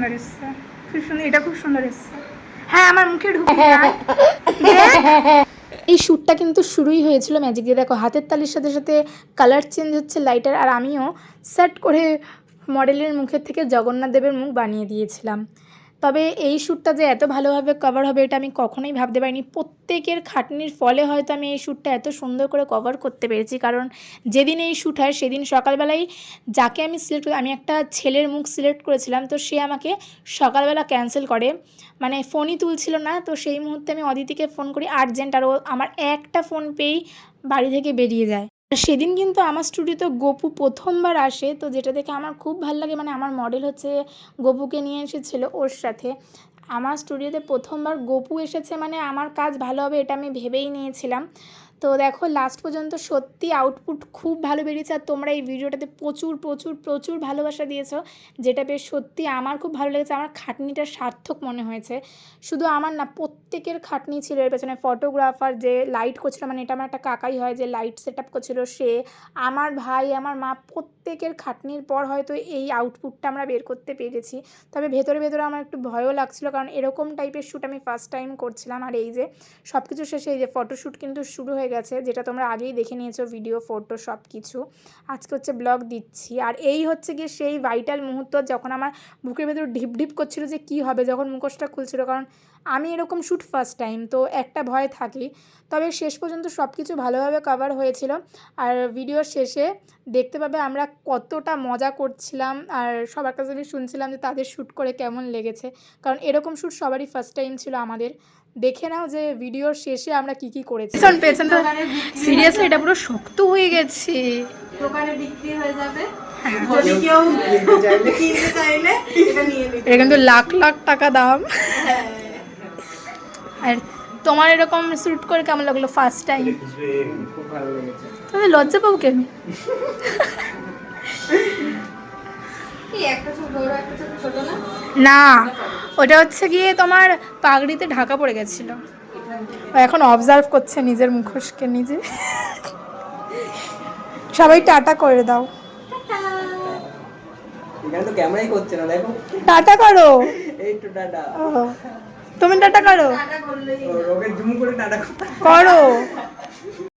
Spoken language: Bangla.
সুন্দর এসছে, খুব সুন্দর, এটা খুব সুন্দর এসছে। হ্যাঁ আমার মুখে ঢুকে এই শ্যুটটা কিন্তু শুরুই হয়েছিল ম্যাজিক দিয়ে। দেখো হাতের তালির সাথে সাথে কালার চেঞ্জ হচ্ছে লাইটার, আর আমিও সেট করে মডেলের মুখের থেকে জগন্নাথ দেবের মুখ বানিয়ে দিয়েছিলাম। তবে এই শ্যুটটা যে এত ভালোভাবে কভার হবে এটা আমি কখনোই ভাবতে পারিনি। প্রত্যেকের খাটনির ফলে হয়তো আমি এই শ্যুটটা এত সুন্দর করে কভার করতে পেরেছি, কারণ যেদিন এই শ্যুট হয় সেদিন সকালবেলায় যাকে আমি সিলেক্ট করি, আমি একটা ছেলের মুখ সিলেক্ট করেছিলাম, তো সে আমাকে সকালবেলা ক্যান্সেল করে, মানে ফোনই তুলছিল না। তো সেই মুহূর্তে আমি অদিতিকে ফোন করি আর্জেন্ট, আর ও আমার একটা ফোন পেয়েই বাড়ি থেকে বেরিয়ে যায়। সেদিন কিন্তু আমার স্টুডিওতে গপু প্রথমবার আসে, তো যেটা দেখে আমার খুব ভালো লাগে, মানে আমার মডেল হচ্ছে গপুকে নিয়ে এসেছিলো ওর সাথে। আমার স্টুডিওতে প্রথমবার গপু এসেছে মানে আমার কাজ ভালো হবে এটা আমি ভেবেই নিয়েছিলাম। তো দেখো লাস্ট পর্যন্ত সত্যি আউটপুট খুব ভালো বেরিয়েছে, আর তোমরা এই ভিডিওটাতে প্রচুর প্রচুর প্রচুর ভালোবাসা দিয়েছো, যেটা বেশ সত্যি আমার খুব ভালো লেগেছে। আমার খাটনিটা সার্থক মনে হয়েছে। শুধু আমার না, প্রত্যেকের খাটনি ছিল এর পেছনে। ফটোগ্রাফার যে লাইট করছিল, মানে এটা আমার একটা কাকাই হয় যে লাইট সেট আপ করছিল সে, আমার ভাই, আমার মা, প্রত্যেকের খাটনির পর হয়তো এই আউটপুটটা আমরা বের করতে পেরেছি। তবে ভেতরে ভেতরে আমার একটু ভয়ও লাগছিলো, কারণ এরকম টাইপের শ্যুট আমি ফার্স্ট টাইম করছিলাম। আর এই যে সব কিছু শেষে এই যে ফটোশ্যুট কিন্তু শুরু হয়ে গেছে, যেটা তোমরা আগেই দেখে নিয়েছো, ভিডিও ফটো সব কিছু। আজকে হচ্ছে ব্লগ দিচ্ছি, আর এই হচ্ছে গিয়ে সেই ভাইটাল মুহূর্ত যখন আমার বুকের ভেতর ঢিপ ঢিপ করছিল যে কী হবে যখন মুখোশটা খুলছিল, কারণ আমি এরকম শ্যুট ফার্স্ট টাইম, তো একটা ভয় থাকি। তবে শেষ পর্যন্ত সব কিছু ভালোভাবে কভার হয়েছিল, আর ভিডিওর শেষে দেখতে পাবে আমরা কতটা মজা করছিলাম, আর সবার কাছে আমি শুনছিলাম যে তাদের শ্যুট করে কেমন লেগেছে, কারণ এরকম শ্যুট সবারই ফার্স্ট টাইম ছিল আমাদের। দেখে নাও যে ভিডিওর শেষে আমরা কি কি করেছি। পেছন তো সিরিয়াসলি এটা পুরো শক্ত হয়ে গেছে, দোকানে বিক্রি হয়ে যাবে, যদি কেউ কিনতে চাইলে এটা নিয়ে নিতে। এটা কিন্তু লাখ লাখ টাকা দাম। আর তোমার এরকম শ্যুট করে কেমন লাগলো ফার্স্ট টাইম? খুব ভালো লেগেছে। তুমি লজ্জা পাবো কেন? একটা ছোট বড়, একটা ছোট না? না, ওটা হচ্ছে গিয়ে তোমার পাগড়িতে ঢাকা পড়ে গেছিল। ও এখন অবজার্ভ করছে নিজের মুখোশকে নিজে। সবাই টাটা করে দাও। এখানে তো ক্যামেরাই করছে না, দেখো। টাটা করো। এই তো টাটা। তুমি টাটা করো। টাটা করলেই ওকে জুম করে টাটা করো।